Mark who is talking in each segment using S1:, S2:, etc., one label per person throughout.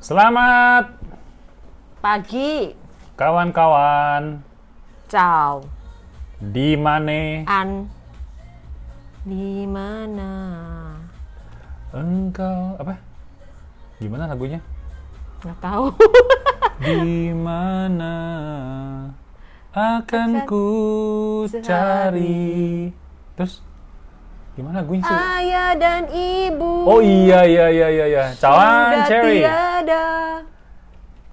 S1: Selamat
S2: pagi,
S1: kawan-kawan.
S2: Ciao.
S1: Di mana
S2: Di mana?
S1: engkau apa? Gimana lagunya?
S2: Nggak tahu.
S1: Di mana akan ku cari. Terus gimana lagunya sih?
S2: Ayah dan ibu.
S1: Oh iya. Cawan
S2: sudah
S1: Cherry.
S2: tiada.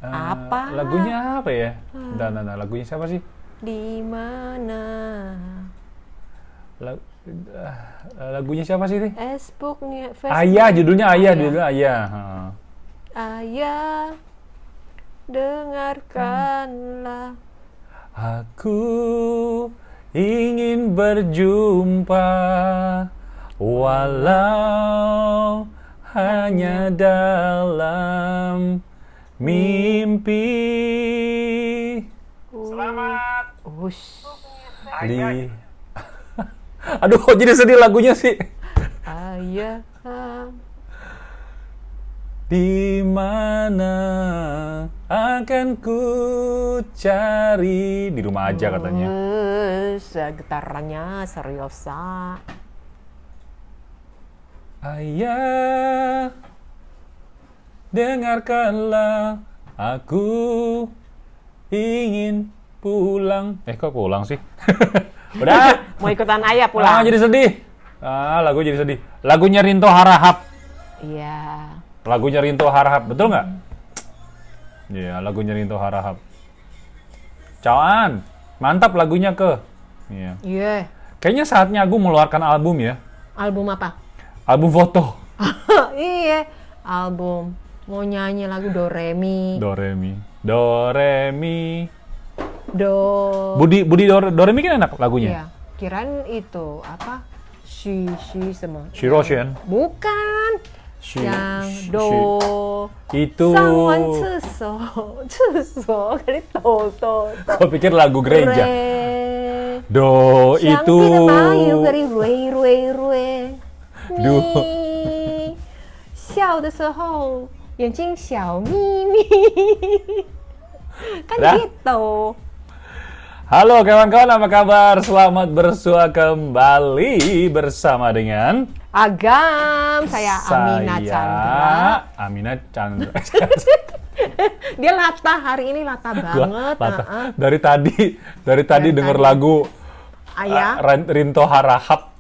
S2: Apa?
S1: Lagunya apa ya? Nah, lagunya siapa sih?
S2: Di mana?
S1: Lagunya siapa sih ini?
S2: Facebook.
S1: Ayah, judulnya Ayah.
S2: Ayah, dengarkanlah.
S1: Aku ingin berjumpa walau hanya dalam mimpi. Selamat.
S2: Ush.
S1: Aduh, kok jadi sedih lagunya sih.
S2: Ayah.
S1: Di mana akan ku cari? Di rumah aja katanya.
S2: Getarannya seriosa.
S1: Ayah, dengarkanlah, aku ingin pulang. Kok pulang sih? Udah.
S2: Mau ikutan ayah pulang.
S1: Jadi sedih. Lagu jadi sedih. Lagunya Rinto Harahap.
S2: Iya.
S1: Lagunya Rinto Harahap, betul nggak? Iya, lagunya Rinto Harahap. Cawan, mantap lagunya ke. Iya.
S2: Iya.
S1: Kayaknya saatnya aku mengeluarkan album ya.
S2: Album apa?
S1: Album foto.
S2: Iya, album. Mau nyanyi lagu Do Re Mi.
S1: Do Re Mi. Budi Do Re Mi kan enak lagunya.
S2: Iya. Kirain itu apa? Shi semua.
S1: Shiroshian.
S2: Bukan. Yang do
S1: itu.
S2: Someone cuso kali to.
S1: Kau pikir lagu gereja.
S2: Re.
S1: Do itu.
S2: Bayu kali rui.
S1: Do.
S2: 笑的时候眼睛小咪咪. Kan
S1: Dah.
S2: gitu.
S1: Halo kawan-kawan, apa kabar? Selamat bersua kembali bersama dengan
S2: Agam, saya Amina Chandra.
S1: Amina Chandra.
S2: Dia latah hari ini latah banget.
S1: Dari tadi denger lagu
S2: Ayah.
S1: Rinto Harahap.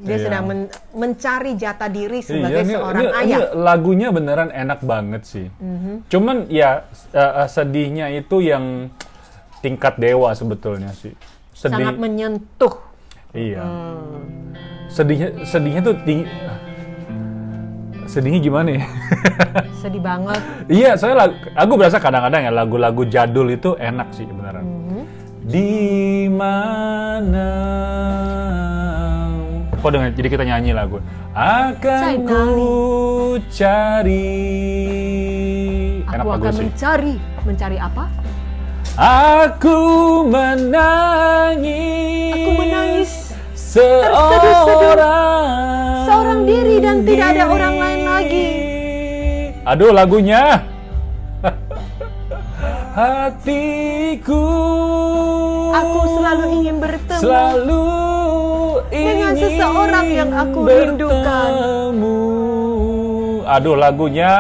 S2: Dia sedang mencari jati diri sebagai seorang ayah.
S1: Ini lagunya beneran enak banget sih. Cuman ya sedihnya itu yang tingkat dewa sebetulnya sih.
S2: Sangat menyentuh.
S1: Iya. Sedihnya tuh tinggi. Sedihnya gimana ya?
S2: Sedih banget.
S1: Iya, soalnya aku berasa kadang-kadang ya lagu-lagu jadul itu enak sih beneran. Di mana? Kok dengan jadi kita nyanyi lagu. Akan ku cari. Enak
S2: Aku akan
S1: sih.
S2: mencari apa?
S1: Aku menangis.
S2: Seorang diri dan tidak ada orang lain lagi.
S1: Aduh lagunya. Hatiku.
S2: Aku selalu ingin bertemu.
S1: Dengan
S2: seseorang yang aku rindukan.
S1: Aduh lagunya.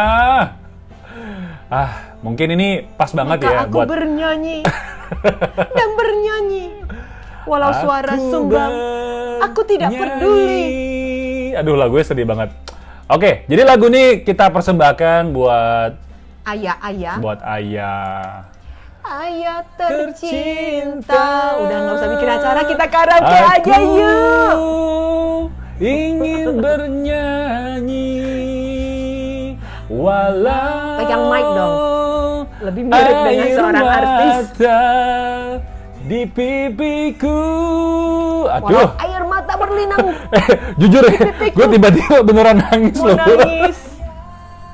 S1: Mungkin ini pas banget ya
S2: aku
S1: buat
S2: bernyanyi dan bernyanyi. Walau suara sumbang, aku tidak peduli.
S1: Aduh lagunya sedih banget. Oke, jadi lagu ini kita persembahkan buat
S2: ayah.
S1: Buat ayah.
S2: Ayah tercinta. Udah nggak usah bikin acara, kita karaoke aja yuk.
S1: Ingin bernyanyi walau
S2: pegang mic dong. Lebih mirip dengan seorang artis.
S1: Di pipiku.
S2: Walau air mata berlinang.
S1: Jujur ya, gue tiba-tiba beneran nangis loh.
S2: Nangis.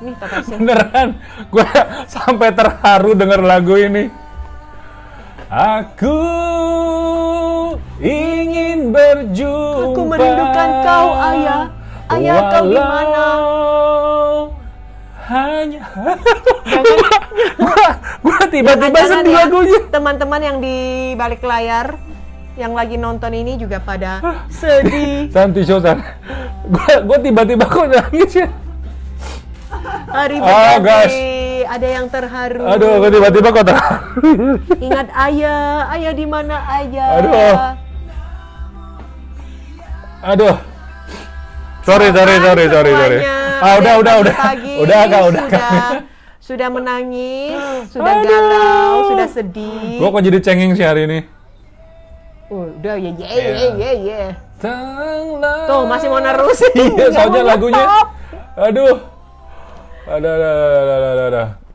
S2: Nih tetesnya.
S1: Beneran, gue sampai terharu denger lagu ini. Aku ingin berjumpa.
S2: Aku merindukan kau, ayah. Ayah, kau di mana?
S1: hanya gua tiba-tiba
S2: Jangan-jangan
S1: sedih
S2: ya,
S1: lagunya.
S2: teman-teman yang di balik layar yang lagi nonton ini juga pada sedih.
S1: Santi Shosan. Gua tiba-tiba kok nangis ya.
S2: Hari
S1: Oh,
S2: berganti,
S1: gosh.
S2: ada yang terharu.
S1: Aduh, gua tiba-tiba kok
S2: Ingat ayah, ayah di mana ayah?
S1: Aduh. Sorry.
S2: Semuanya.
S1: Udah.
S2: Pagi-pagi
S1: Udah, Kak, udah.
S2: Sudah menangis, sudah galau, sudah sedih.
S1: Gua kok jadi cengeng sih hari ini.
S2: Udah ya.
S1: Tenglah.
S2: Tuh masih mau nerusin.
S1: Iya,
S2: Nggak
S1: soalnya
S2: mau
S1: lagunya.
S2: nyetop.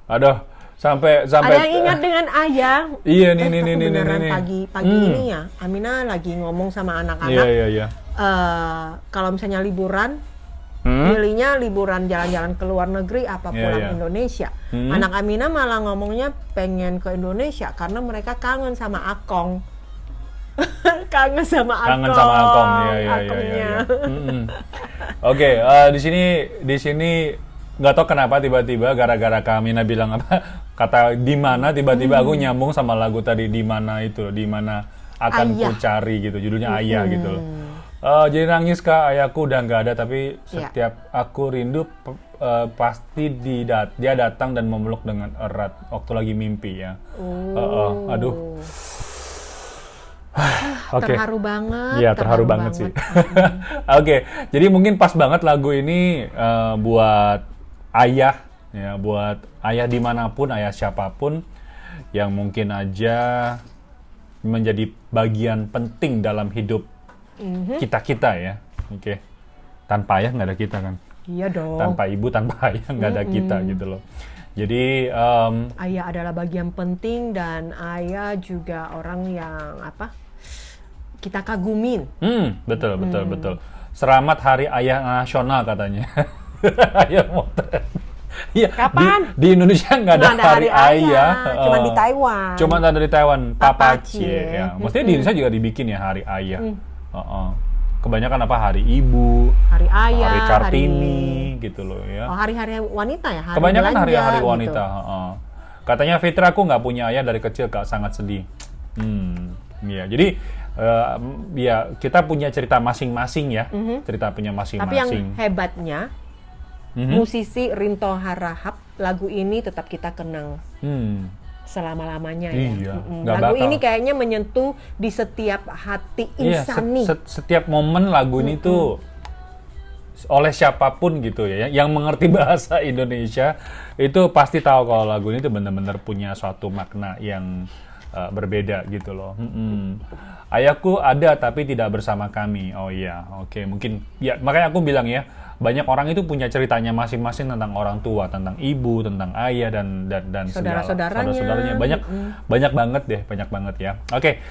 S1: Aduh. Sampai.
S2: Ada yang ingat dengan ayah?
S1: Iya, nih.
S2: Beneran pagi ini ya, Amina lagi ngomong sama anak-anak.
S1: Iya.
S2: Kalau misalnya liburan, pilihnya liburan jalan-jalan ke luar negeri apa pulang Indonesia. Anak Amina malah ngomongnya pengen ke Indonesia karena mereka kangen sama Akong. Kangen sama Akong.
S1: Iya. Oke, di sini nggak tahu kenapa tiba-tiba gara-gara Kak Amina bilang apa kata di mana tiba-tiba aku nyambung sama lagu tadi di mana itu, di mana akan ku cari gitu, judulnya Ayah gitu loh. Jadi nangis Kak, ayahku udah nggak ada, tapi setiap aku rindu pasti dia datang dan memeluk dengan erat waktu lagi mimpi ya. Aduh. Okay.
S2: Terharu banget.
S1: Iya, terharu banget sih. Oke, jadi mungkin pas banget lagu ini buat ayah, ya, buat ayah dimanapun, ayah siapapun yang mungkin aja menjadi bagian penting dalam hidup kita ya. Oke. Tanpa ayah nggak ada kita kan?
S2: Iya dong.
S1: Tanpa ibu, tanpa ayah nggak ada kita gitu loh. Jadi
S2: ayah adalah bagian penting dan ayah juga orang yang kita kagumin.
S1: Betul. Selamat Hari Ayah Nasional katanya. Ayah motret. Iya.
S2: Kapan?
S1: Di Indonesia nggak ada hari ayah.
S2: Cuma di Taiwan.
S1: Cuma ada di Taiwan. Papa Cie.
S2: Cie.
S1: Ya. Maksudnya di Indonesia juga dibikin ya hari ayah. Kebanyakan hari ibu,
S2: hari ayah,
S1: hari Kartini, gitu loh ya.
S2: Oh, hari-hari wanita ya? Hari
S1: kebanyakan
S2: belanja,
S1: hari-hari wanita.
S2: Gitu.
S1: Katanya Fitra, aku nggak punya ayah dari kecil, Kak, sangat sedih. Iya, jadi ya kita punya cerita masing-masing ya, cerita punya masing-masing.
S2: Tapi yang hebatnya, musisi Rinto Harahap, lagu ini tetap kita kenang. Selama-lamanya
S1: iya,
S2: ya. Lagu ini kayaknya menyentuh di setiap hati insani.
S1: Iya, setiap momen lagu ini tuh oleh siapapun gitu ya, yang mengerti bahasa Indonesia itu pasti tahu kalau lagu ini tuh benar-benar punya suatu makna yang berbeda gitu loh. Ayahku ada tapi tidak bersama kami. Oh iya, oke, mungkin ya makanya aku bilang ya, banyak orang itu punya ceritanya masing-masing tentang orang tua, tentang ibu, tentang ayah dan saudara-saudaranya. Banyak banget ya. Oke.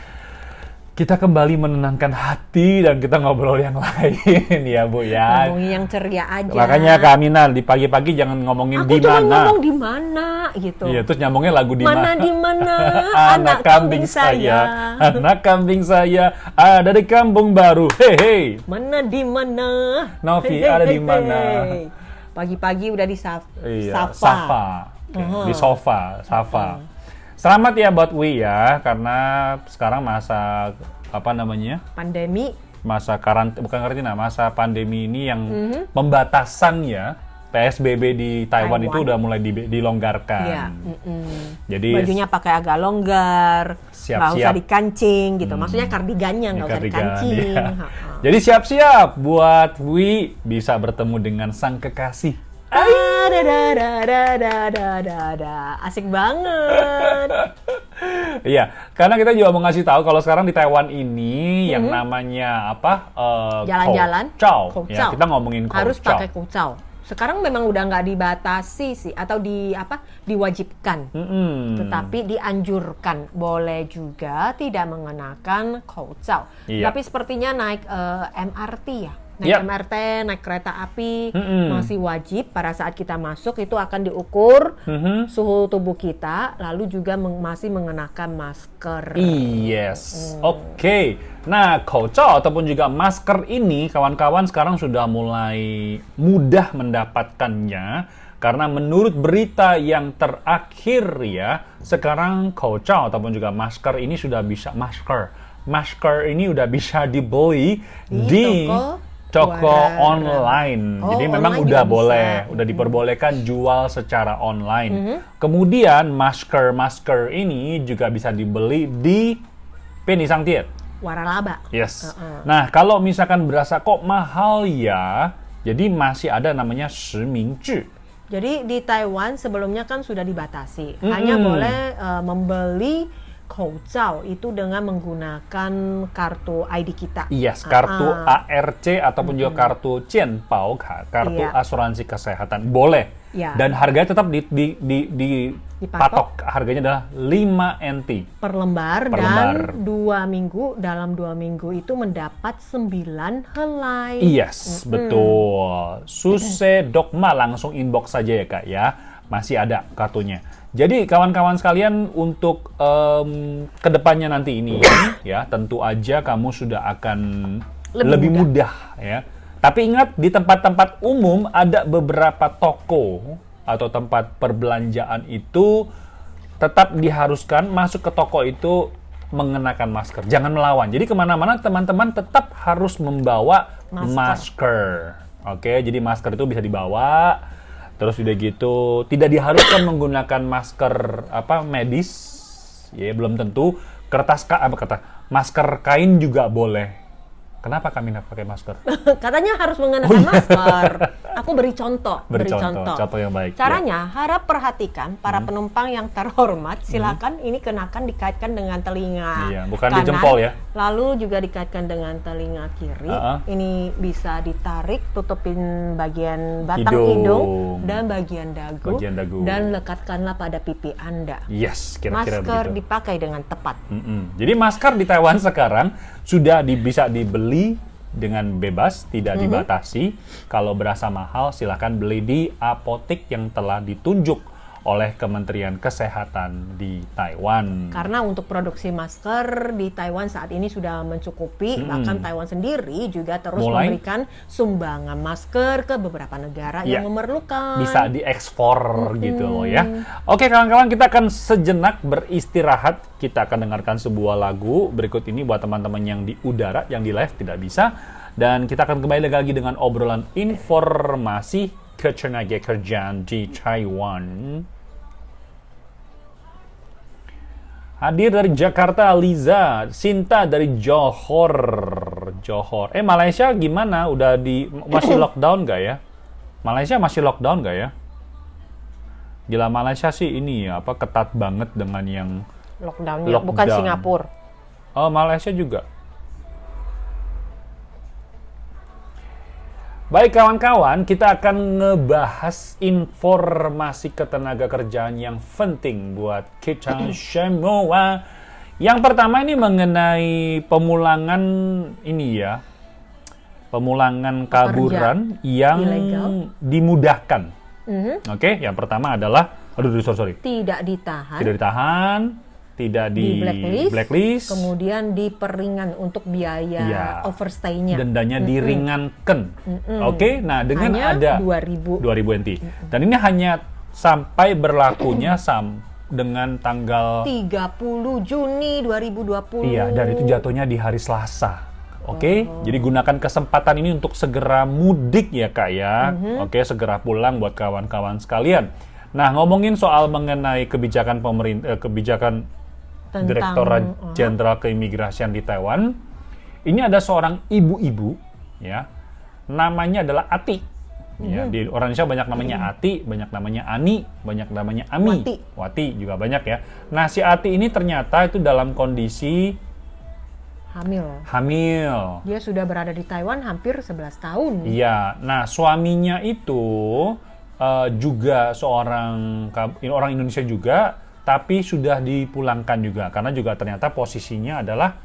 S1: Kita kembali menenangkan hati dan kita ngobrol yang lain ya Bu ya.
S2: Ngomongin yang ceria aja.
S1: Makanya Kak Amina di pagi-pagi jangan ngomongin di mana.
S2: Aku cuma ngomong di mana gitu.
S1: Iya, terus nyambungnya lagu di mana.
S2: Mana di mana
S1: anak kambing saya. Anak kambing saya ada di kampung baru. Hei.
S2: Mana di mana?
S1: Novi ada di mana?
S2: Pagi-pagi udah di
S1: Safa. Di sofa, Safa. Selamat ya buat Wi ya, karena sekarang masa
S2: pandemi,
S1: masa karantina, masa pandemi ini yang pembatasan ya, PSBB di Taiwan itu udah mulai dilonggarkan.
S2: Iya.
S1: Jadi
S2: bajunya pakai agak longgar, nggak usah dikancing gitu. Maksudnya kardigannya nggak usah dikancing.
S1: Iya. Jadi siap-siap buat Wi bisa bertemu dengan sang kekasih.
S2: Asik banget.
S1: Iya, karena kita juga mau ngasih tahu kalau sekarang di Taiwan ini yang namanya
S2: jalan-jalan,
S1: Kouchao. Ya, kita ngomongin Kouchao.
S2: Harus pakai Kouchao. Sekarang memang udah nggak dibatasi sih, atau diwajibkan. Tetapi dianjurkan, boleh juga tidak mengenakan Kouchao.
S1: Iya.
S2: Tapi sepertinya naik MRT ya. MRT, naik kereta api masih wajib pada saat kita masuk itu akan diukur suhu tubuh kita, lalu juga masih mengenakan masker.
S1: Yes, oke. Nah, Kouchao ataupun juga masker ini kawan-kawan sekarang sudah mulai mudah mendapatkannya Karena menurut berita yang terakhir ya, sekarang口罩 ataupun juga masker ini sudah bisa masker ini udah bisa dibeli di toko online. Jadi memang udah boleh, udah diperbolehkan jual secara online. Kemudian masker ini juga bisa dibeli di Penisangtiet.
S2: Waralaba.
S1: Yes. Nah, kalau misalkan berasa kok mahal ya, jadi masih ada namanya Shimingzhi.
S2: Jadi di Taiwan sebelumnya kan sudah dibatasi, hanya boleh membeli口罩itu dengan menggunakan kartu ID kita.
S1: Yes, kartu ARC ataupun juga kartu Jianbao kartu asuransi kesehatan boleh. Dan harganya tetap dipatok. Harganya adalah 5 NT
S2: per lembar dan 2 minggu. Dalam 2 minggu itu mendapat 9 helai.
S1: Yes, betul. Suse Dokma langsung inbox saja ya Kak ya. Masih ada kartunya. Jadi kawan-kawan sekalian untuk kedepannya nanti ini ya tentu aja kamu sudah akan lebih mudah ya. Tapi ingat di tempat-tempat umum ada beberapa toko atau tempat perbelanjaan itu tetap diharuskan masuk ke toko itu mengenakan masker. Jangan melawan. Jadi kemana-mana teman-teman tetap harus membawa masker. Oke, jadi masker itu bisa dibawa. Terus udah gitu tidak diharuskan menggunakan masker medis. Ya belum tentu. Masker kain juga boleh. Kenapa kami nggak pakai masker?
S2: Katanya harus mengenakan masker. Aku beri contoh.
S1: Contoh yang baik.
S2: Caranya harap perhatikan para penumpang yang terhormat. Silakan ini kenakan dikaitkan dengan telinga
S1: bukan
S2: kanan,
S1: di jempol ya.
S2: Lalu juga dikaitkan dengan telinga kiri. Ini bisa ditarik, tutupin bagian batang hidung dan bagian dagu. Dan lekatkanlah pada pipi Anda.
S1: Yes, kira-kira
S2: masker
S1: begitu.
S2: dipakai dengan tepat.
S1: Jadi masker di Taiwan sekarang sudah bisa dibeli dengan bebas, tidak dibatasi. Kalau berasa mahal, silakan beli di apotek yang telah ditunjuk oleh Kementerian Kesehatan di Taiwan.
S2: Karena untuk produksi masker di Taiwan saat ini sudah mencukupi, bahkan Taiwan sendiri juga terus memberikan sumbangan masker ke beberapa negara yang memerlukan.
S1: Bisa diekspor gitu loh ya. Oke kawan-kawan, kita akan sejenak beristirahat. Kita akan dengarkan sebuah lagu berikut ini buat teman-teman yang di udara, yang di live tidak bisa. Dan kita akan kembali lagi dengan obrolan informasi ketenaga kerjaan di Taiwan. Hadir dari Jakarta, Liza. Sinta dari Johor. Malaysia gimana? Masih lockdown gak ya? Malaysia masih lockdown gak ya? Gila, Malaysia sih ini ketat banget dengan yang
S2: lockdown. Bukan Singapura.
S1: Oh, Malaysia juga. Baik kawan-kawan, kita akan ngebahas informasi ketenaga kerjaan yang penting buat kita semua. Yang pertama ini mengenai pemulangan pemulangan kaburan yang ilegal dimudahkan. Oke, yang pertama adalah tidak ditahan, tidak di blacklist,
S2: kemudian diperingan untuk biaya overstay-nya.
S1: Dendanya diringankan. Oke, nah dengan hanya ada 2.000 NT. Dan ini hanya sampai berlakunya dengan tanggal
S2: 30 Juni 2020.
S1: Iya, dan itu jatuhnya di hari Selasa. Oke, jadi gunakan kesempatan ini untuk segera mudik ya Kak ya. Oke, segera pulang buat kawan-kawan sekalian. Nah, ngomongin soal mengenai kebijakan kebijakan Direktorat Jenderal Keimigrasian di Taiwan, ini ada seorang ibu-ibu, ya, namanya adalah Ati. Ya, di orang Indonesia banyak namanya Ati, banyak namanya Ani, banyak namanya Ami, Wati juga banyak ya. Nah, si Ati ini ternyata itu dalam kondisi hamil. Dia
S2: sudah berada di Taiwan hampir 11 tahun.
S1: Iya, nah suaminya itu juga orang Indonesia juga, tapi sudah dipulangkan juga karena juga ternyata posisinya adalah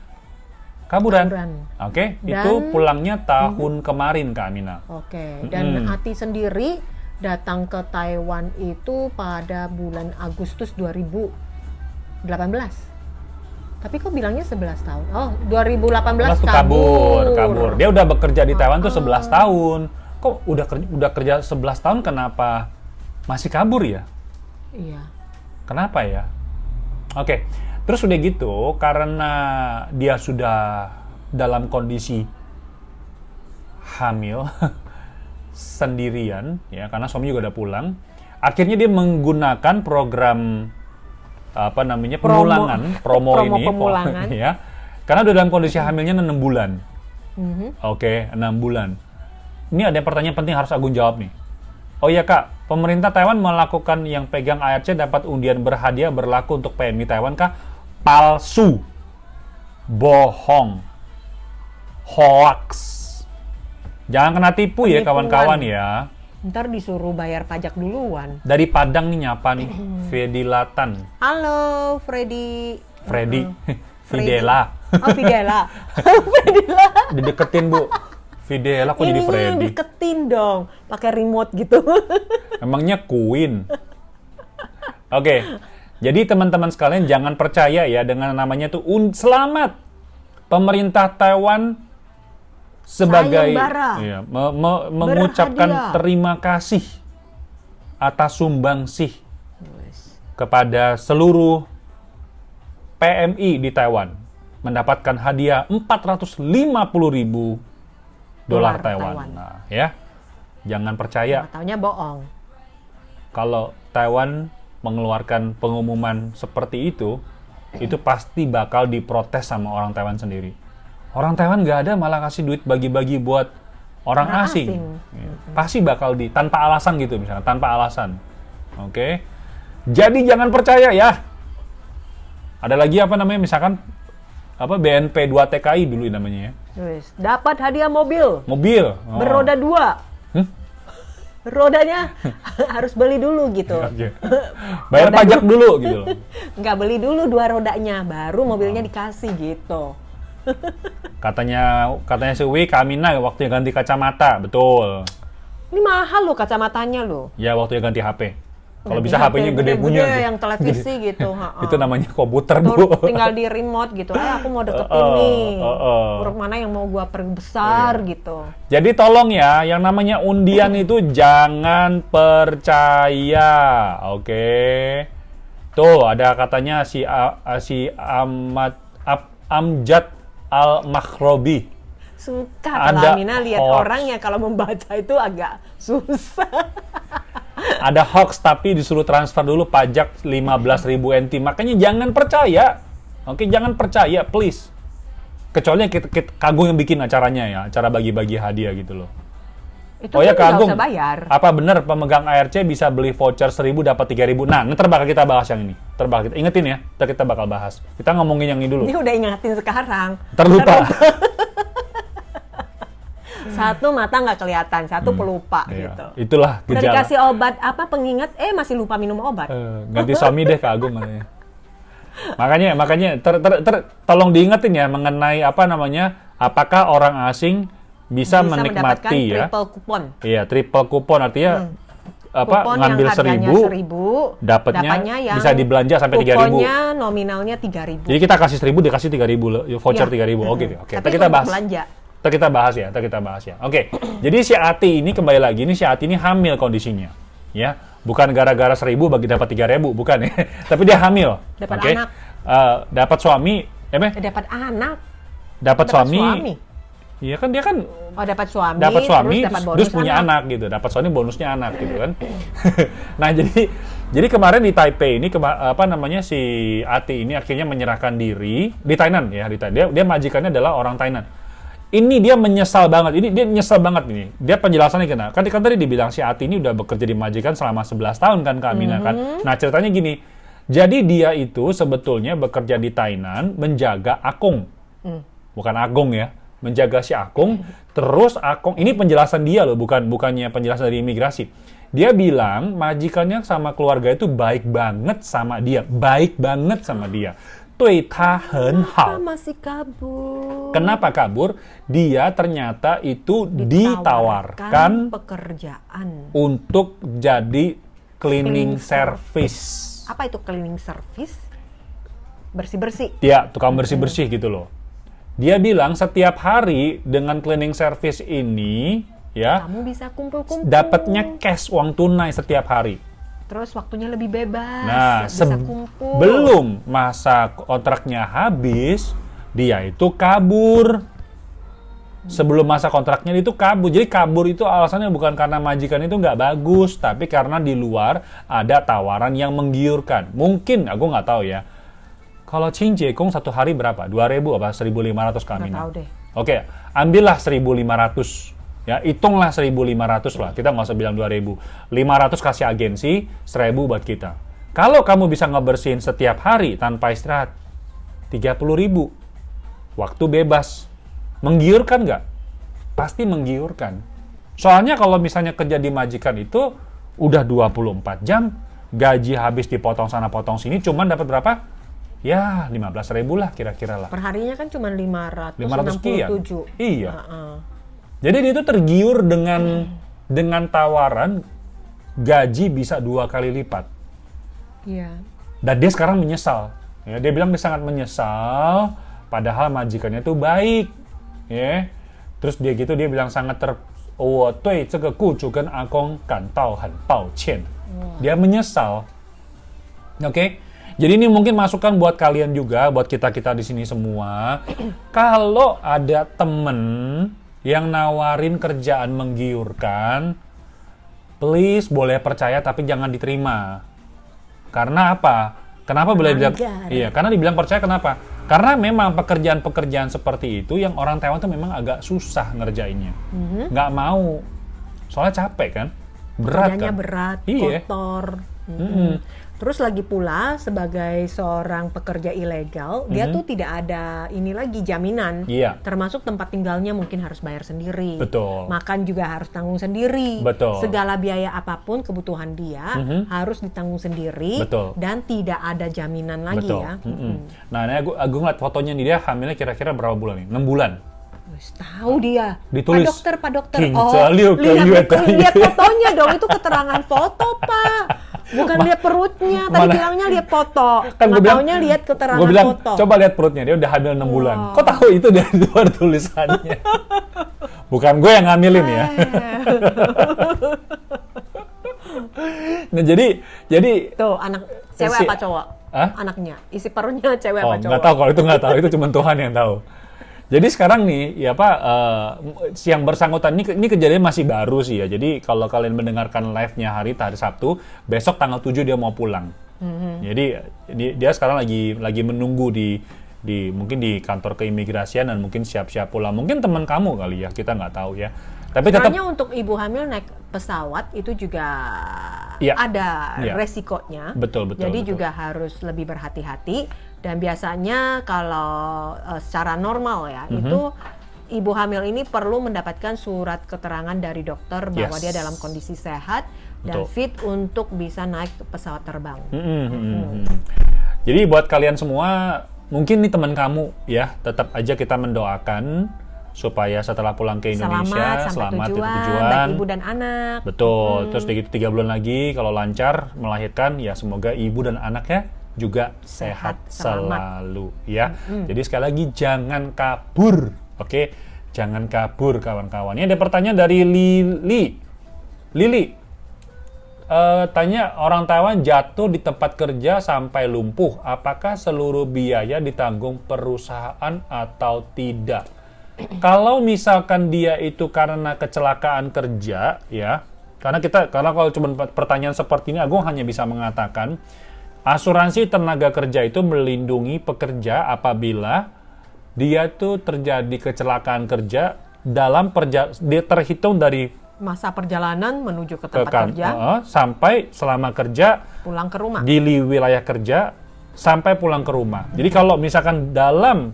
S1: kaburan. Oke, itu pulangnya tahun kemarin Kak Amina.
S2: Oke, dan Ati sendiri datang ke Taiwan itu pada bulan Agustus 2018. Tapi kok bilangnya 11 tahun? Oh, 2018
S1: kabur. Dia udah bekerja di Taiwan tuh 11 tahun. Kok udah kerja 11 tahun kenapa Masih kabur ya?
S2: Iya.
S1: Kenapa ya? Oke, terus udah gitu, karena dia sudah dalam kondisi hamil sendirian, ya, karena suami juga udah pulang. Akhirnya dia menggunakan program pemulangan, promo ini,
S2: pemulangan.
S1: ya, karena udah dalam kondisi hamilnya 6 bulan. Oke, 6 bulan. Ini ada pertanyaan penting harus Agun jawab nih. Oh iya Kak, pemerintah Taiwan melakukan yang pegang ARC dapat undian berhadiah berlaku untuk PMI Taiwan kah? Palsu, bohong, hoax. Jangan kena tipu ya kawan-kawan ya.
S2: Ntar disuruh bayar pajak duluan.
S1: Dari Padang nih nyapa nih, Fedilatan.
S2: Halo, Freddy.
S1: Fidela.
S2: Oh, Fidela. Fidela.
S1: Dideketin Bu. Fidela kok jadi Freddy?
S2: Ini deketin dong, pakai remote gitu.
S1: Emangnya Queen. Oke, jadi teman-teman sekalian jangan percaya ya dengan namanya tuh selamat. Pemerintah Taiwan sebagai
S2: sayembara,
S1: mengucapkan terima kasih atas sumbangsih kepada seluruh PMI di Taiwan mendapatkan hadiah 450.000 dolar Taiwan. Nah, ya. Jangan percaya.
S2: Taunya bohong.
S1: Kalau Taiwan mengeluarkan pengumuman seperti itu pasti bakal diprotes sama orang Taiwan sendiri. Orang Taiwan nggak ada malah kasih duit bagi-bagi buat orang asing. Ya, pasti bakal tanpa alasan gitu misalnya, tanpa alasan. Oke. Jadi jangan percaya ya. Ada lagi misalkan BNP 2 TKI dulu namanya ya.
S2: Dapat hadiah mobil.
S1: Mobil.
S2: Beroda 2. Rodanya harus beli dulu gitu.
S1: Bayar pajak dulu gitu loh.
S2: Nggak beli dulu 2 rodanya, baru mobilnya dikasih gitu.
S1: Katanya si Wi Kamina waktu ganti kacamata, betul.
S2: Ini mahal loh kacamatanya loh.
S1: Ya waktu ganti HP. Kalau bisa HP-nya gede punya.
S2: Yang televisi gitu.
S1: Itu namanya komputer,
S2: Bu.
S1: Bu.
S2: Tinggal di remote gitu. Aku mau deketin nih. Huruf mana yang mau gua perbesar gitu.
S1: Jadi tolong ya, yang namanya undian itu jangan percaya. Oke. Tuh, ada katanya si Amjad Al-Makhrobi.
S2: Suka kalau Amina lihat orang ya kalau membaca itu agak susah.
S1: Ada hoax tapi disuruh transfer dulu pajak 15.000 NT. Makanya jangan percaya. Oke, jangan percaya, please. Kecuali Kagum yang bikin acaranya ya, acara bagi-bagi hadiah gitu loh.
S2: Itu kan
S1: Kagum,
S2: nggak usah bayar.
S1: Apa benar pemegang ARC bisa beli voucher 1.000 dapat 3.000? Nah, nanti bakal kita bahas yang ini. Ingetin ya, ntar kita bakal bahas. Kita ngomongin yang ini dulu.
S2: Dia udah ingetin sekarang.
S1: Terlupa.
S2: Satu mata nggak kelihatan, satu pelupa gitu.
S1: Itulah gejala.
S2: Udah dikasih obat pengingat, masih lupa minum obat.
S1: Ganti suami deh Kagum katanya. Makanya tolong diingetin ya mengenai apakah orang asing bisa menikmati ya
S2: triple kupon.
S1: Iya, triple kupon artinya
S2: kupon
S1: ngambil
S2: yang
S1: 1.000 dapatnya yang bisa dibelanja sampai 3.000.
S2: Kuponnya nominalnya 3.000.
S1: Jadi kita kasih 1.000 dikasih 3.000 voucher 3.000. Oke.
S2: Tapi
S1: kita bahas.
S2: Belanja.
S1: Kita bahas ya. Oke. Jadi si Ati ini kembali lagi si Ati ini hamil kondisinya. Ya, bukan gara-gara 1.000 bagi dapat 3.000, bukan ya. Tapi dia hamil.
S2: Dapat anak.
S1: Dapat suami,
S2: dapat anak.
S1: Dapat suami. Iya kan dia kan
S2: dapat suami,
S1: terus punya anak gitu. Dapat suami bonusnya anak gitu kan. Nah, jadi kemarin di Taipei ini si Ati ini akhirnya menyerahkan diri di Tainan ya, dia majikannya adalah orang Tainan. Ini dia menyesal banget. Dia nyesal banget ini. Dia penjelasannya gini. Kan tadi dibilang si Ati ini udah bekerja di majikan selama 11 tahun kan Kak Amina kan. Nah, ceritanya gini. Jadi dia itu sebetulnya bekerja di Tainan menjaga Akung. Bukan Agung ya. Menjaga si Akung. Terus Akung, ini penjelasan dia loh, bukannya penjelasan dari imigrasi. Dia bilang majikannya sama keluarga itu baik banget sama dia.
S2: Masih kabur.
S1: Kenapa kabur? Dia ternyata itu ditawarkan
S2: pekerjaan
S1: untuk jadi cleaning service.
S2: Apa itu cleaning service? Bersih-bersih.
S1: Ya, tukang bersih-bersih gitu loh. Dia bilang setiap hari dengan cleaning service ini ya,
S2: kamu bisa kumpul-kumpul.
S1: dapatnya cash uang tunai setiap hari.
S2: Terus waktunya lebih bebas,
S1: Nah,
S2: bisa kumpul.
S1: belum masa kontraknya habis, dia itu kabur. Sebelum masa kontraknya itu kabur. Jadi kabur itu alasannya bukan karena majikan itu nggak bagus, tapi karena di luar ada tawaran yang menggiurkan. Mungkin, aku nggak tahu ya. Kalau Qing Jekong satu hari berapa? 2.000 apa 1.500 kami?
S2: Nggak tahu deh.
S1: Oke, ambillah 1.500. Ya, hitunglah 1.500 lah. Kita nggak usah bilang 2.000. 500 kasih agensi, 1.000 buat kita. Kalau kamu bisa ngebersihin setiap hari tanpa istirahat, 30.000. Waktu bebas. Menggiurkan nggak? Pasti menggiurkan. Soalnya kalau misalnya kerja di majikan itu udah 24 jam, gaji habis dipotong sana potong sini, cuman dapat berapa? Ya, 15.000 lah kira-kira lah.
S2: Perharinya kan cuma
S1: 500 sekian.
S2: 567.
S1: Iya. Jadi dia itu tergiur dengan tawaran gaji bisa 2 kali lipat.
S2: Iya.
S1: Dan dia sekarang menyesal. Ya, dia bilang dia sangat menyesal, padahal majikannya itu baik. Ya. Terus dia bilang sangat dia menyesal. Oke. Jadi ini mungkin masukan buat kalian juga, buat kita-kita di sini semua. Kalau ada temen yang nawarin kerjaan menggiurkan, please boleh percaya tapi jangan diterima. Karena apa? Kenapa boleh bilang? Iya, karena dibilang percaya kenapa? Karena memang pekerjaan-pekerjaan seperti itu yang orang Taiwan tuh memang agak susah ngerjainnya. Nggak mau. Soalnya capek kan? Berat
S2: kerjanya
S1: kan?
S2: berat,
S1: Iya.
S2: kotor. Terus lagi pula sebagai seorang pekerja ilegal, dia tuh tidak ada ini lagi jaminan.
S1: Iya.
S2: Termasuk tempat tinggalnya mungkin harus bayar sendiri.
S1: Betul.
S2: Makan juga harus tanggung sendiri.
S1: Betul.
S2: Segala biaya apapun kebutuhan dia harus ditanggung sendiri.
S1: Betul.
S2: Dan tidak ada jaminan lagi
S1: Betul.
S2: ya.
S1: Nah, ini aku ngeliat fotonya nih, dia hamilnya kira-kira berapa bulan nih? 6 bulan.
S2: Wis tahu dia.
S1: Ditulis,
S2: Pak dokter.
S1: lihat
S2: fotonya dong, itu keterangan foto, Pak. Bukan lihat perutnya, tadi bilangnya lihat foto.
S1: Kan gue bilang,
S2: taunya lihat keterangan
S1: gue bilang,
S2: foto.
S1: coba lihat perutnya, dia udah hamil 6 bulan. Kok tahu itu dari luar tulisannya? Bukan gue yang ngambilin ya. Nah, jadi
S2: tuh anak cewek apa cowok?
S1: Hah?
S2: Anaknya, isi perutnya cewek apa cowok?
S1: Nggak tahu, kalau itu nggak tahu, itu cuma Tuhan yang tahu. Jadi sekarang nih, ya Pak, yang bersangkutan ini kejadian masih baru sih ya. Jadi kalau kalian mendengarkan live-nya hari Sabtu, besok tanggal 7 dia mau pulang. Jadi dia sekarang lagi menunggu mungkin di kantor keimigrasian dan mungkin siap-siap pulang. Mungkin teman kamu kali ya, kita nggak tahu ya. Tapi tetap
S2: untuk ibu hamil naik pesawat itu juga ada resikonya.
S1: Betul.
S2: Jadi juga harus lebih berhati-hati. Dan biasanya kalau secara normal ya, itu ibu hamil ini perlu mendapatkan surat keterangan dari dokter bahwa dia dalam kondisi sehat dan fit untuk bisa naik pesawat terbang.
S1: Jadi buat kalian semua, mungkin nih teman kamu ya, tetap aja kita mendoakan supaya setelah pulang ke Indonesia selamat tujuan,
S2: baik ibu dan anak.
S1: Betul. Terus begitu 3 bulan lagi kalau lancar melahirkan, ya semoga ibu dan anaknya juga sehat selalu ya. Jadi sekali lagi jangan kabur, oke? Jangan kabur kawan-kawan. Ini ada pertanyaan dari Lili. Tanya, orang Taiwan jatuh di tempat kerja sampai lumpuh, apakah seluruh biaya ditanggung perusahaan atau tidak? Kalau misalkan dia itu karena kecelakaan kerja ya, karena kalau cuma pertanyaan seperti ini, aku hanya bisa mengatakan asuransi tenaga kerja itu melindungi pekerja apabila dia tuh terjadi kecelakaan kerja dia terhitung dari
S2: masa perjalanan menuju ke tempat kerja
S1: sampai selama kerja
S2: pulang ke rumah
S1: di wilayah kerja sampai pulang ke rumah. Jadi kalau misalkan dalam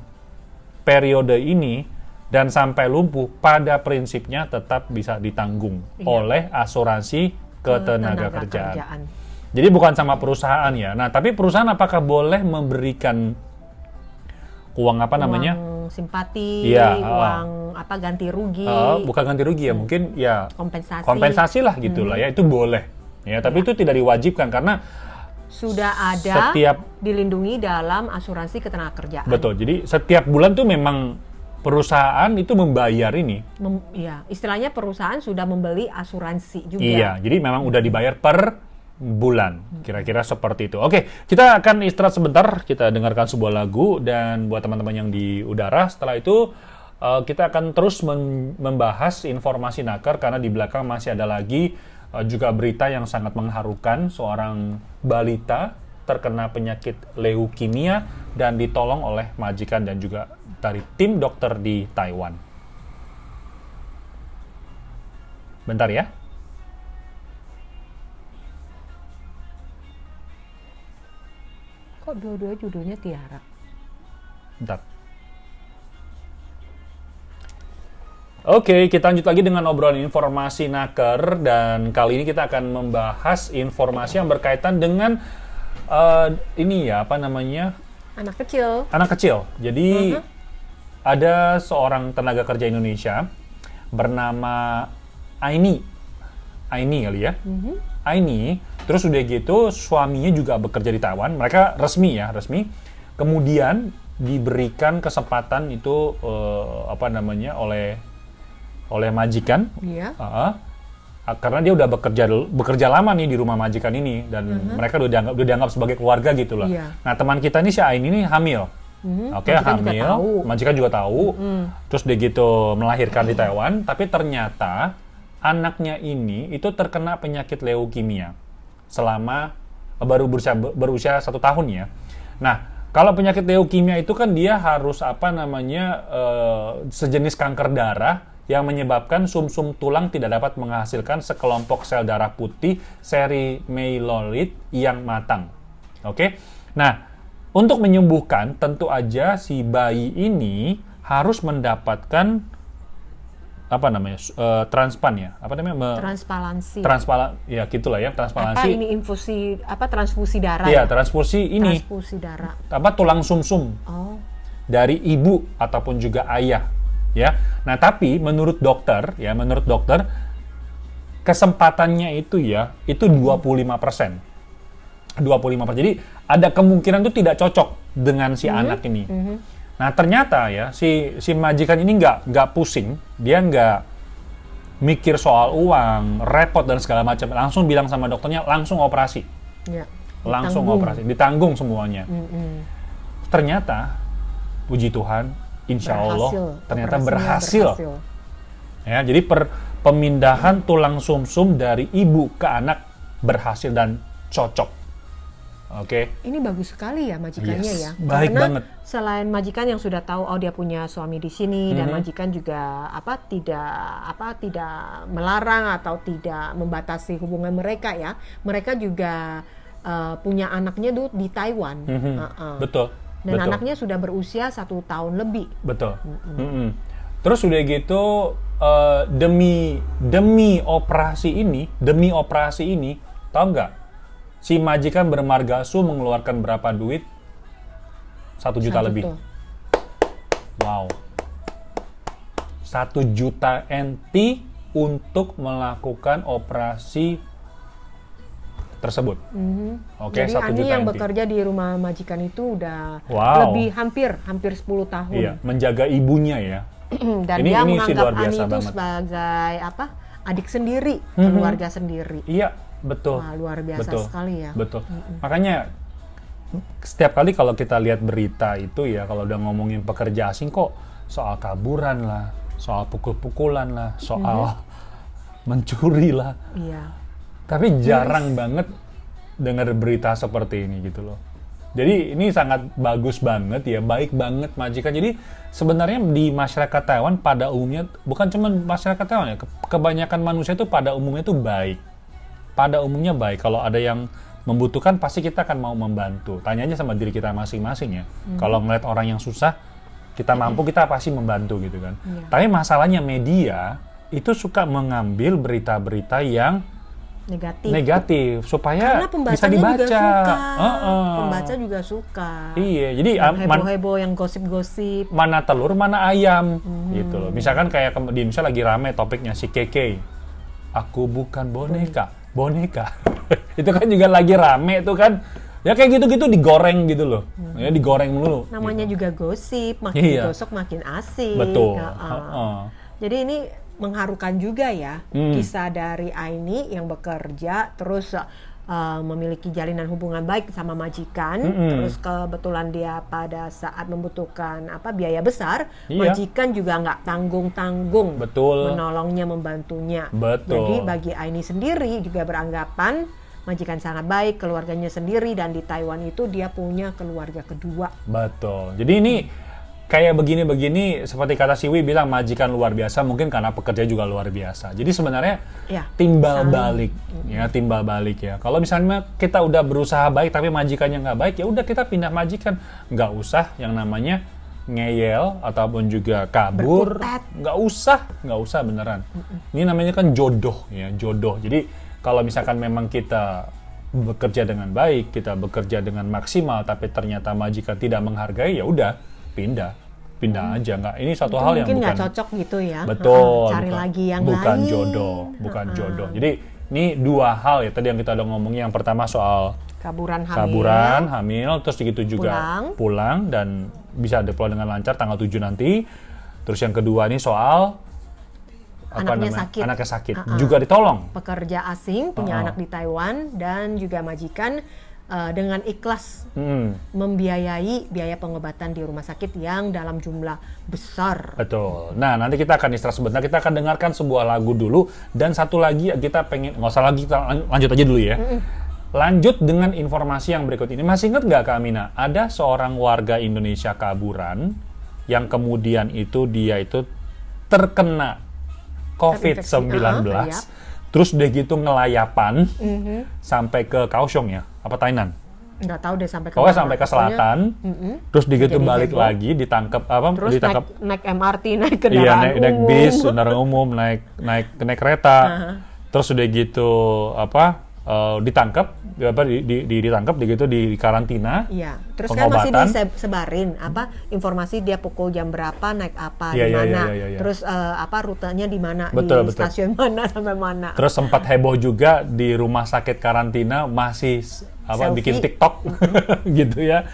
S1: periode ini dan sampai lumpuh, pada prinsipnya tetap bisa ditanggung oleh asuransi ketenaga kerjaan. Jadi bukan sama perusahaan ya. Nah, tapi perusahaan apakah boleh memberikan uang
S2: uang simpati, uang ganti rugi?
S1: Bukan ganti rugi ya, mungkin ya
S2: kompensasi
S1: lah gitulah ya, itu boleh. Ya, tapi itu tidak diwajibkan karena
S2: sudah ada dilindungi dalam asuransi ketenaga kerjaan.
S1: Betul. Jadi setiap bulan tuh memang perusahaan itu membayar ini.
S2: Istilahnya perusahaan sudah membeli asuransi juga.
S1: Iya, jadi memang udah dibayar per bulan. Kira-kira seperti itu. Oke, kita akan istirahat sebentar, kita dengarkan sebuah lagu, dan buat teman-teman yang di udara, setelah itu kita akan terus membahas informasi naker, karena di belakang masih ada lagi juga berita yang sangat mengharukan, seorang balita terkena penyakit leukemia dan ditolong oleh majikan dan juga dari tim dokter di Taiwan. Bentar ya.
S2: Kok dua-dua judulnya Tiara?
S1: Bentar. Oke, kita lanjut lagi dengan obrolan informasi naker, dan kali ini kita akan membahas informasi yang berkaitan dengan ini ya, apa namanya?
S2: Anak kecil.
S1: Anak kecil. Jadi ada seorang tenaga kerja Indonesia bernama Aini kali ya. Aini, terus udah gitu suaminya juga bekerja di Taiwan. Mereka resmi. Kemudian diberikan kesempatan itu oleh majikan.
S2: Iya.
S1: Karena dia udah bekerja lama nih di rumah majikan ini, dan mereka udah dianggap sebagai keluarga gitu loh.
S2: Iya.
S1: Nah, teman kita ini si Aini ini hamil. Oke, hamil. Majikan juga tahu. Terus dia gitu melahirkan di Taiwan, tapi ternyata anaknya ini itu terkena penyakit leukemia selama berusia 1 tahun ya. Nah, kalau penyakit leukemia itu kan dia harus sejenis kanker darah yang menyebabkan sumsum tulang tidak dapat menghasilkan sekelompok sel darah putih seri myeloid yang matang. Oke. Nah, untuk menyembuhkan tentu aja si bayi ini harus mendapatkan transpalansi. Ya gitulah ya, transpalansi.
S2: Ini transfusi darah.
S1: Iya, transfusi ini.
S2: Transfusi darah.
S1: Tulang sumsum.
S2: Oh.
S1: Dari ibu ataupun juga ayah, ya. Nah, tapi menurut dokter, kesempatannya itu 25%. 25%. Jadi ada kemungkinan itu tidak cocok dengan si anak ini. Nah, ternyata ya si majikan ini nggak pusing, dia nggak mikir soal uang, repot dan segala macam. Langsung bilang sama dokternya, langsung operasi.
S2: Ya,
S1: langsung operasi, ditanggung semuanya. Ternyata, puji Tuhan, insya Allah, ternyata berhasil. Ya, jadi pemindahan tulang sumsum dari ibu ke anak berhasil dan cocok. Oke.
S2: Ini bagus sekali ya majikannya ya.
S1: Baik
S2: Karena
S1: banget.
S2: Selain majikan yang sudah tahu dia punya suami di sini, dan majikan juga tidak melarang atau tidak membatasi hubungan mereka ya. Mereka juga punya anaknya di Taiwan.
S1: Betul.
S2: Dan anaknya sudah berusia 1 tahun lebih.
S1: Betul. Terus udah gitu demi operasi ini, tahu nggak? Si majikan bermargasu mengeluarkan berapa duit? 1 juta lebih. Wow. 1 juta NT untuk melakukan operasi tersebut. Oke,
S2: jadi
S1: 1
S2: Ani
S1: juta
S2: yang
S1: NT.
S2: bekerja di rumah majikan itu udah
S1: Wow.
S2: hampir 10 tahun.
S1: Iya, menjaga ibunya ya.
S2: Dan
S1: Ini
S2: dia
S1: sih
S2: menganggap
S1: luar
S2: Ani
S1: biasa
S2: itu
S1: banget.
S2: sebagai adik sendiri, keluarga sendiri.
S1: Iya, betul.
S2: Wah, luar biasa sekali ya.
S1: Betul. Makanya setiap kali kalau kita lihat berita itu ya, kalau udah ngomongin pekerja asing kok soal kaburan lah, soal pukul-pukulan lah, soal mencuri lah.
S2: Iya.
S1: Tapi jarang banget dengar berita seperti ini gitu loh. Jadi ini sangat bagus banget ya, baik banget majikan. Jadi sebenarnya di masyarakat Taiwan pada umumnya, bukan cuma masyarakat Taiwan ya, kebanyakan manusia itu pada umumnya itu baik. Pada umumnya baik. Kalau ada yang membutuhkan, pasti kita akan mau membantu. Tanya aja sama diri kita masing-masing ya. Kalau ngeliat orang yang susah, kita mampu, kita pasti membantu gitu kan. Tapi masalahnya media itu suka mengambil berita-berita yang negatif supaya bisa dibaca.
S2: Juga suka. Pembaca juga suka.
S1: Iya, jadi
S2: heboh-heboh yang gosip-gosip.
S1: Mana telur, mana ayam, gitu loh. Misalkan kayak di Indonesia lagi rame topiknya si Keke. Aku bukan boneka. Itu kan juga lagi rame tuh kan. Ya kayak gitu-gitu digoreng gitu loh. Ya digoreng mulu.
S2: Namanya
S1: gitu.
S2: juga gosip, makin digosok makin asik.
S1: Betul.
S2: Jadi ini mengharukan juga ya, kisah dari Aini yang bekerja terus memiliki jalinan hubungan baik sama majikan, terus kebetulan dia pada saat membutuhkan biaya besar, majikan juga nggak tanggung-tanggung menolongnya, membantunya. Jadi bagi Aini sendiri juga beranggapan majikan sangat baik, keluarganya sendiri, dan di Taiwan itu dia punya keluarga kedua.
S1: Betul. Jadi ini kayak begini-begini, seperti kata Siwi bilang, majikan luar biasa, mungkin karena pekerja juga luar biasa. Jadi sebenarnya timbal balik, timbal balik ya. Kalau misalnya kita udah berusaha baik, tapi majikannya nggak baik, ya udah kita pindah majikan. Nggak usah yang namanya ngeyel ataupun juga kabur. Nggak usah beneran. Ini namanya kan jodoh ya, jodoh. Jadi kalau misalkan memang kita bekerja dengan baik, kita bekerja dengan maksimal, tapi ternyata majikan tidak menghargai, ya udah pindah aja. Nggak, ini suatu hal yang
S2: mungkin
S1: bukan
S2: nggak cocok gitu ya.
S1: Betul.
S2: Cari lagi yang
S1: bukan
S2: lain.
S1: Bukan jodoh. Jadi ini dua hal ya tadi yang kita udah ngomongin. Yang pertama soal
S2: kaburan
S1: hamil, terus begitu juga pulang dan bisa deploy dengan lancar tanggal 7 nanti. Terus yang kedua ini soal anaknya sakit. Juga ditolong.
S2: Pekerja asing punya anak di Taiwan dan juga majikan dengan ikhlas membiayai biaya pengobatan di rumah sakit yang dalam jumlah besar.
S1: Betul. Nah, nanti kita akan istirahat sebentar. Kita akan dengarkan sebuah lagu dulu. Dan satu lagi kita pengen, nggak usah lagi, kita lanjut aja dulu ya. Lanjut dengan informasi yang berikut ini. Masih ingat nggak Kak Amina? Ada seorang warga Indonesia kaburan yang kemudian dia itu terkena COVID-19. Terus udah gitu ngelayapan sampai ke Kaohsiung ya, apa Tainan?
S2: Nggak tahu deh sampai ke
S1: mana. Sampai ke selatan. Terus gitu balik lagi ditangkap
S2: terus naik MRT, naik kendaraan umum.
S1: Naik bis, kendaraan umum, naik kereta. Terus udah gitu ditangkap gitu di karantina.
S2: Iya. Terus kan masih disebarin informasi dia pukul jam berapa, naik apa, di mana. Terus rutenya di mana, di stasiun mana sampai mana.
S1: Terus sempat heboh juga di rumah sakit karantina masih bikin TikTok gitu ya.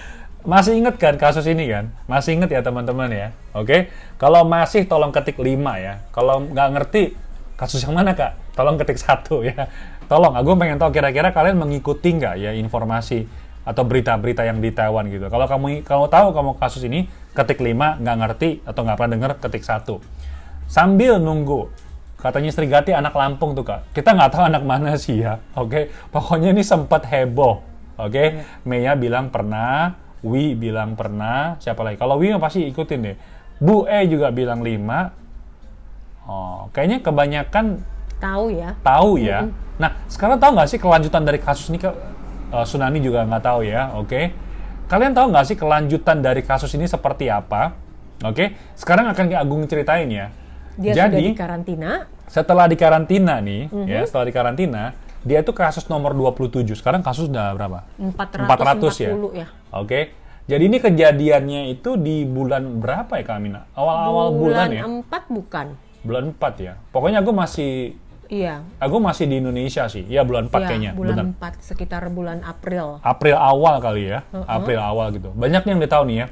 S1: Masih inget kan kasus ini kan? Masih inget ya teman-teman ya? Oke. Kalau masih tolong ketik 5 ya. Kalau nggak ngerti kasus yang mana Kak? Tolong ketik 1 ya. Tolong, aku pengen tahu kira-kira kalian mengikuti nggak ya informasi atau berita-berita yang di Taiwan gitu. Kalau kamu tahu kasus ini, ketik 5, nggak ngerti atau nggak pernah dengar, ketik 1. Sambil nunggu, katanya Srigati anak Lampung tuh Kak. Kita nggak tahu anak mana sih ya, oke? Pokoknya ini sempat heboh, oke? Meya bilang pernah, Wi bilang pernah, siapa lagi? Kalau Wi pasti ikutin deh. Bu E juga bilang 5. Oh, kayaknya kebanyakan tahu ya. Nah, sekarang tahu nggak sih kelanjutan dari kasus ini? Sunani juga nggak tahu ya, oke? Kalian tahu nggak sih kelanjutan dari kasus ini seperti apa? Oke, sekarang akan Ki Agung ceritain ya.
S2: Dia sudah di karantina.
S1: Setelah di karantina nih, dia tuh kasus nomor 27. Sekarang kasus udah berapa? 400 ya. Oke. Jadi ini kejadiannya itu di bulan berapa ya Kak Amina? Awal-awal bulan ya?
S2: Bulan 4 bukan?
S1: Bulan 4 ya. Pokoknya aku masih di Indonesia sih. Iya, bulan 4 kayaknya.
S2: Bulan 4, sekitar bulan April.
S1: April awal kali ya. April awal gitu. Banyak yang udah tahu nih ya.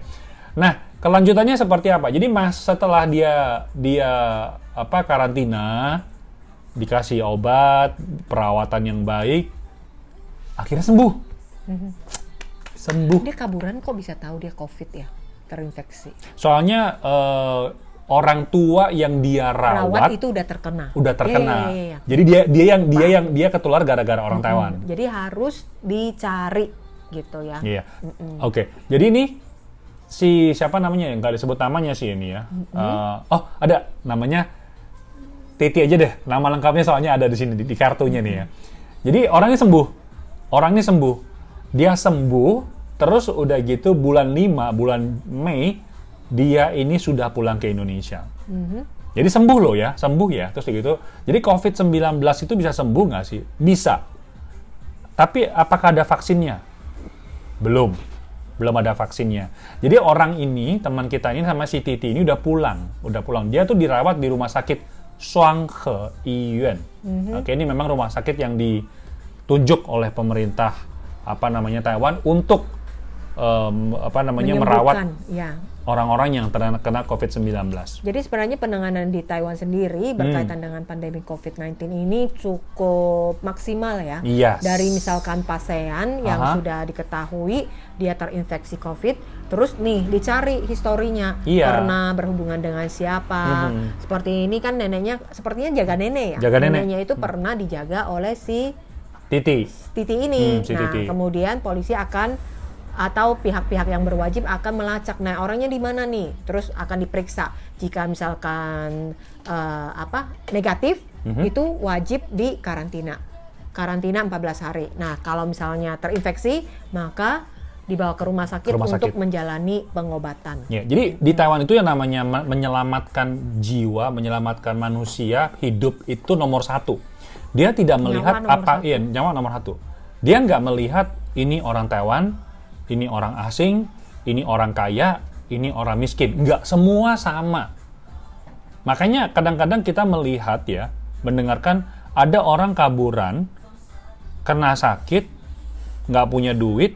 S1: Nah, kelanjutannya seperti apa? Jadi setelah dia karantina, dikasih obat, perawatan yang baik, akhirnya sembuh. Sembuh.
S2: Dia kaburan kok bisa tahu dia COVID ya? Terinfeksi.
S1: Soalnya orang tua yang dia rawat
S2: itu udah terkena.
S1: Iya. Jadi dia ketular gara-gara orang Taiwan.
S2: Jadi harus dicari gitu ya.
S1: Iya. Oke. Jadi ini si siapa namanya yang nggak disebut namanya sih ini ya. Ada namanya Titi aja deh. Nama lengkapnya soalnya ada di sini di kartunya nih ya. Jadi orangnya sembuh. Dia sembuh terus udah gitu bulan Mei dia ini sudah pulang ke Indonesia. Jadi sembuh loh ya, terus gitu. Jadi COVID-19 itu bisa sembuh nggak sih? Bisa. Tapi apakah ada vaksinnya? Belum ada vaksinnya. Jadi orang ini, teman kita ini sama si Titi ini udah pulang. Dia tuh dirawat di rumah sakit Shuanghe Yiyuan. Oke, ini memang rumah sakit yang ditunjuk oleh pemerintah Taiwan untuk merawat orang-orang yang terkena COVID-19.
S2: Jadi sebenarnya penanganan di Taiwan sendiri berkaitan dengan pandemi COVID-19 ini cukup maksimal ya.
S1: Yes.
S2: Dari misalkan pasien yang sudah diketahui dia terinfeksi COVID, terus nih dicari historinya, pernah berhubungan dengan siapa. Seperti ini kan neneknya, sepertinya jaga nenek ya. Neneknya itu pernah dijaga oleh si Titi ini. Titi. Kemudian polisi akan atau pihak-pihak yang berwajib akan melacak, nah orangnya di mana nih, terus akan diperiksa. Jika misalkan negatif, itu wajib di karantina 14 hari. Nah kalau misalnya terinfeksi, maka dibawa ke rumah sakit untuk menjalani pengobatan.
S1: Ya, jadi di Taiwan itu yang namanya menyelamatkan jiwa, menyelamatkan manusia hidup itu nomor 1. Dia tidak melihat nyawa nomor 1. Dia nggak melihat ini orang Taiwan, ini orang asing, ini orang kaya, ini orang miskin. Enggak, semua sama. Makanya kadang-kadang kita melihat ya, mendengarkan ada orang kaburan, kena sakit, nggak punya duit,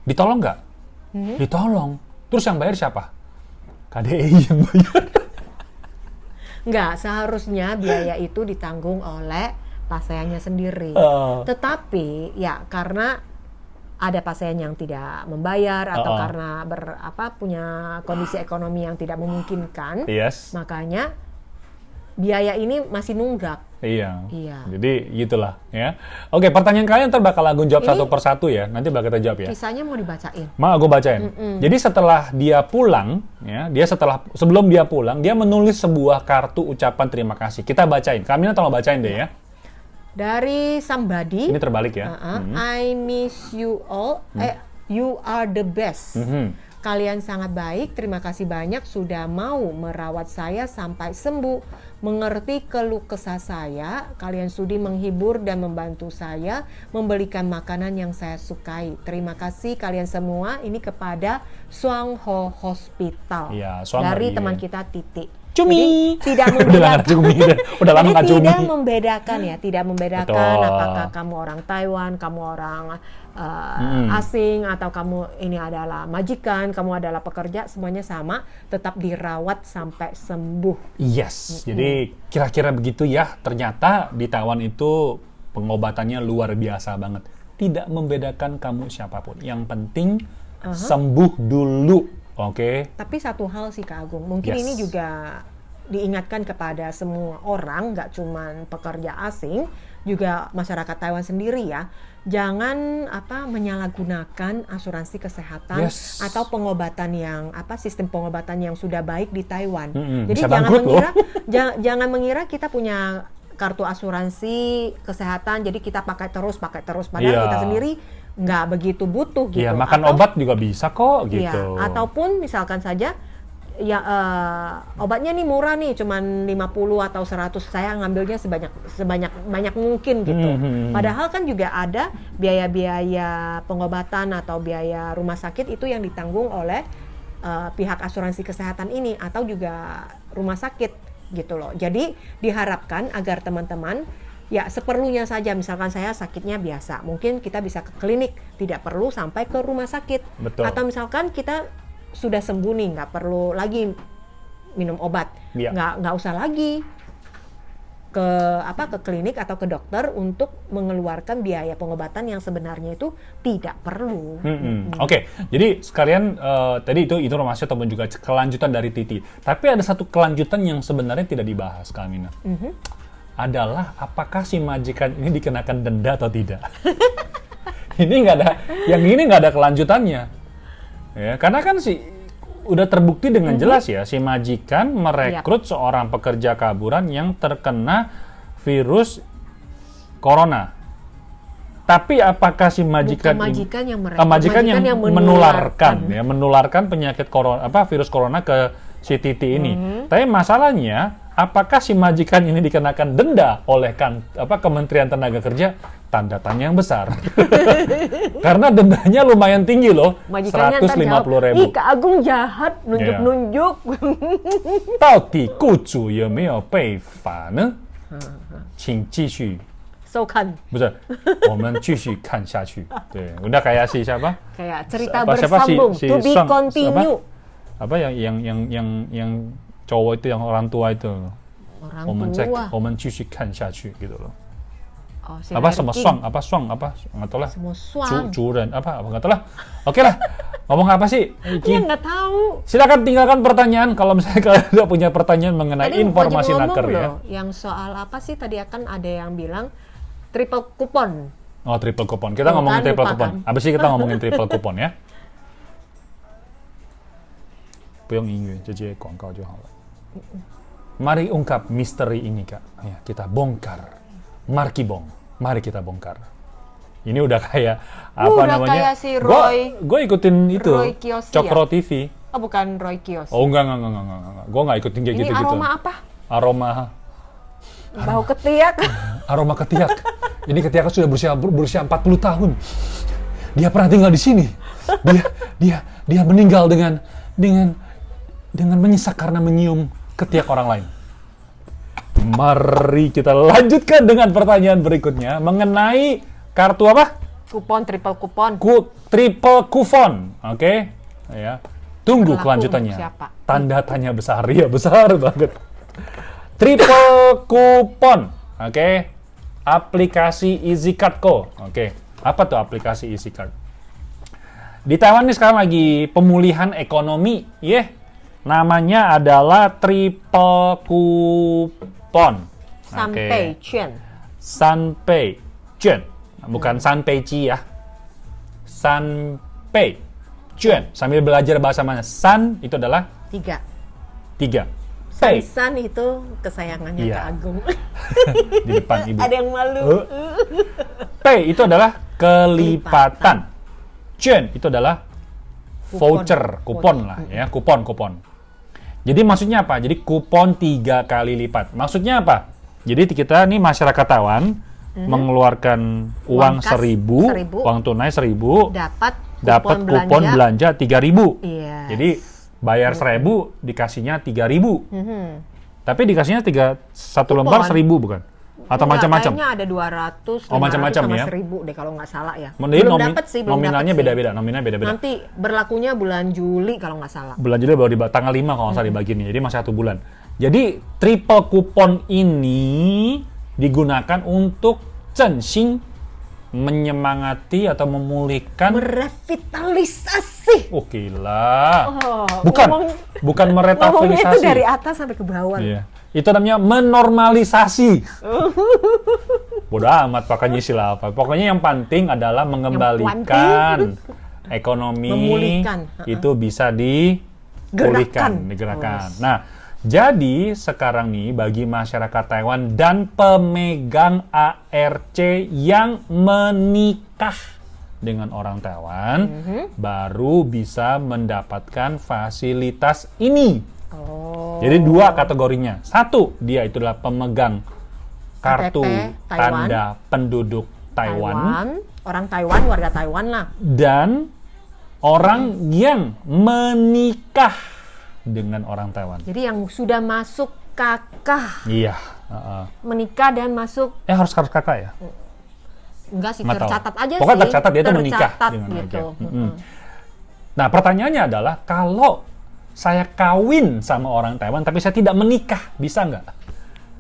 S1: ditolong nggak? Ditolong. Terus yang bayar siapa? KDI yang bayar.
S2: Enggak, seharusnya biaya itu ditanggung oleh pasiennya sendiri. Tetapi ya karena ada pasien yang tidak membayar atau karena punya kondisi ekonomi yang tidak memungkinkan, makanya biaya ini masih nunggak.
S1: Iya. Jadi gitulah ya. Oke, pertanyaan kalian ntar bakal Agung jawab satu persatu ya. Nanti bakal kita jawab ya.
S2: Kisahnya mau dibacain.
S1: Gue bacain. Jadi setelah dia pulang, ya, sebelum dia pulang, dia menulis sebuah kartu ucapan terima kasih. Kita bacain. Kamina tolong bacain deh ya.
S2: Dari somebody.
S1: Ini terbalik ya.
S2: I miss you all. You are the best. Kalian sangat baik. Terima kasih banyak sudah mau merawat saya sampai sembuh. Mengerti keluh kesah saya. Kalian sudi menghibur dan membantu saya. Membelikan makanan yang saya sukai. Terima kasih kalian semua. Ini kepada Suang Ho Hospital.
S1: Ya,
S2: dari teman kita Titi.
S1: Cumi.
S2: Jadi, tidak membedakan.
S1: Udah lama nggak cumi.
S2: Tidak membedakan apakah kamu orang Taiwan, kamu orang asing, atau kamu ini adalah majikan, kamu adalah pekerja, semuanya sama, tetap dirawat sampai sembuh.
S1: Yes. Jadi kira-kira begitu ya. Ternyata di Taiwan itu pengobatannya luar biasa banget. Tidak membedakan kamu siapapun. Yang penting sembuh dulu. Oke.
S2: Tapi satu hal sih Kak Agung, mungkin ini juga diingatkan kepada semua orang, nggak cuman pekerja asing, juga masyarakat Taiwan sendiri ya. Jangan menyalahgunakan asuransi kesehatan atau pengobatan yang sistem pengobatan yang sudah baik di Taiwan. Jadi jangan mengira kita punya kartu asuransi kesehatan, jadi kita pakai terus, padahal kita sendiri nggak begitu butuh gitu.
S1: Iya, makan obat juga bisa kok gitu.
S2: Iya, ataupun misalkan saja ya obatnya nih murah nih, cuman 50 atau 100, saya ngambilnya sebanyak mungkin gitu. Padahal kan juga ada biaya-biaya pengobatan atau biaya rumah sakit itu yang ditanggung oleh pihak asuransi kesehatan ini atau juga rumah sakit gitu loh. Jadi diharapkan agar teman-teman ya seperlunya saja, misalkan saya sakitnya biasa, mungkin kita bisa ke klinik, tidak perlu sampai ke rumah sakit.
S1: Betul.
S2: Atau misalkan kita sudah sembuh nih, nggak perlu lagi minum obat, nggak usah lagi ke klinik atau ke dokter untuk mengeluarkan biaya pengobatan yang sebenarnya itu tidak perlu.
S1: Oke, jadi sekalian tadi itu informasi ataupun juga kelanjutan dari Titi. Tapi ada satu kelanjutan yang sebenarnya tidak dibahas, Kak Amina. Adalah apakah si majikan ini dikenakan denda atau tidak? Yang ini nggak ada kelanjutannya, ya karena kan udah terbukti dengan jelas ya si majikan merekrut seorang pekerja kaburan yang terkena virus corona. Tapi apakah si majikan yang menularkan penyakit corona, virus corona ke si Titi ini? Tapi masalahnya, apakah si majikan ini dikenakan denda oleh Kementerian Tenaga Kerja? Tanda tanya yang besar. Karena dendanya lumayan tinggi loh, 150.000.
S2: Ih, Kak Agung jahat, nunjuk-nunjuk.
S1: Tao di kucu有没有被罚呢？请继续
S2: 收看。
S1: 不是，我们继续看下去。对，udah kayak si siapa?
S2: Kayak cerita bersambung, to be continue.
S1: apa yang cowok itu, yang orang tua itu.
S2: Orang
S1: 我们再
S2: tua.
S1: 我们继续看下去 gitu loh.
S2: Oh,
S1: Apa sama
S2: King.
S1: swang apa nggak tahu lah.
S2: Semua swang.
S1: Juren apa nggak tahu lah. Oke lah. Ngomong apa sih?
S2: Iya nggak tahu.
S1: Silakan tinggalkan pertanyaan kalau misalnya kalian nggak punya pertanyaan mengenai
S2: Tadi
S1: informasi
S2: wajib
S1: naker
S2: ngomong
S1: ya.
S2: loh, yang soal apa sih tadi akan ada yang bilang triple kupon.
S1: Oh, triple coupon. Kita
S2: Tuh
S1: ngomongin
S2: kan,
S1: triple
S2: lupa
S1: coupon.
S2: kan?
S1: Abis ini kita ngomongin triple coupon ya. 不用音乐，直接广告就好了。Mari ungkap misteri ini, Kak. Ya, kita bongkar. Markibong. Mari kita bongkar. Ini udah kayak apa
S2: Udah
S1: namanya?
S2: kayak si Roy.
S1: Gue ikutin itu.
S2: Roy Kiyoshi
S1: Cokro
S2: ya?
S1: TV.
S2: Oh bukan Roy Kiyoshi.
S1: Oh, enggak. Gue nggak ikutin kayak
S2: Ini
S1: gitu-gitu.
S2: aroma apa?
S1: Aroma
S2: Bau ketiak.
S1: aroma ketiak. Ini ketiak sudah berusia 40 tahun. Dia pernah tinggal di sini. Dia meninggal dengan menyesak karena menyium ketiak orang lain. Mari kita lanjutkan dengan pertanyaan berikutnya mengenai kartu apa?
S2: Kupon, triple kupon.
S1: Triple coupon. Oke? Ya. Tunggu
S2: Berlaku
S1: kelanjutannya.
S2: untuk siapa?
S1: Tanda tanya besar. Ya, besar banget. Triple coupon. Oke? Aplikasi EasyCard.co. Oke. Apa tuh aplikasi EasyCard? Di Taiwan ini sekarang lagi pemulihan ekonomi, namanya adalah triple coupon.
S2: Sanpei Chuan.
S1: Sanpei Chuan, bukan Sanpei Ji ya. Sanpei Chuan. Sambil belajar bahasa mana? San itu adalah 3. Pei
S2: San itu kesayangannya
S1: Iya.
S2: Kak Agung.
S1: di depan ibu.
S2: Ada yang malu.
S1: Pei itu adalah kelipatan. Chuan itu adalah voucher, kupon lah ya, kupon. Jadi maksudnya apa? Jadi kupon 3 kali lipat. Maksudnya apa? Jadi kita nih masyarakat Taiwan mengeluarkan uang
S2: kas
S1: 1.000, uang tunai 1.000, dapat kupon belanja 3.000.
S2: Iya.
S1: Jadi bayar 1.000 dikasihnya 3.000. Tapi dikasihnya satu
S2: Kupon.
S1: lembar 1.000 bukan? Atau
S2: Enggak,
S1: macam-macam?
S2: Kayaknya ada 200, 500
S1: macam-macam
S2: sama
S1: ya?
S2: 1.000 deh kalau nggak salah ya.
S1: Jadi
S2: Belum dapat sih, belum
S1: nominalnya
S2: dapet sih.
S1: beda-beda.
S2: Nanti berlakunya bulan Juli kalau nggak salah.
S1: Bulan Juli baru tanggal 5 kalau nggak salah dibagiin. Jadi masih 1 bulan. Jadi triple coupon ini digunakan untuk zhenxing, menyemangati atau memulihkan.
S2: Merevitalisasi.
S1: Oh gila.
S2: Oh,
S1: bukan
S2: ngomongnya
S1: merevitalisasi.
S2: itu dari atas sampai ke bawah.
S1: Iya. Itu namanya menormalisasi. Bodoh amat pakainya istilah apa. Pokoknya yang penting adalah mengembalikan ekonomi
S2: Memulihkan.
S1: itu bisa digerakkan. Nah, jadi sekarang nih bagi masyarakat Taiwan dan pemegang ARC yang menikah dengan orang Taiwan baru bisa mendapatkan fasilitas ini.
S2: Oh.
S1: Jadi 2 kategorinya. 1, dia itu adalah pemegang kartu
S2: KTP Taiwan.
S1: tanda penduduk Taiwan.
S2: Orang Taiwan, warga Taiwan lah.
S1: Dan orang yang menikah dengan orang Taiwan.
S2: Jadi yang sudah masuk kakak,
S1: Iya.
S2: menikah dan masuk,
S1: Harus kakak ya?
S2: enggak sih,
S1: Nggak tahu.
S2: tercatat aja
S1: Pokoknya
S2: sih.
S1: tercatat dia tuh menikah
S2: Tercatat
S1: dengan
S2: gitu.
S1: mereka. Nah, pertanyaannya adalah kalau saya kawin sama orang Taiwan tapi saya tidak menikah, bisa nggak?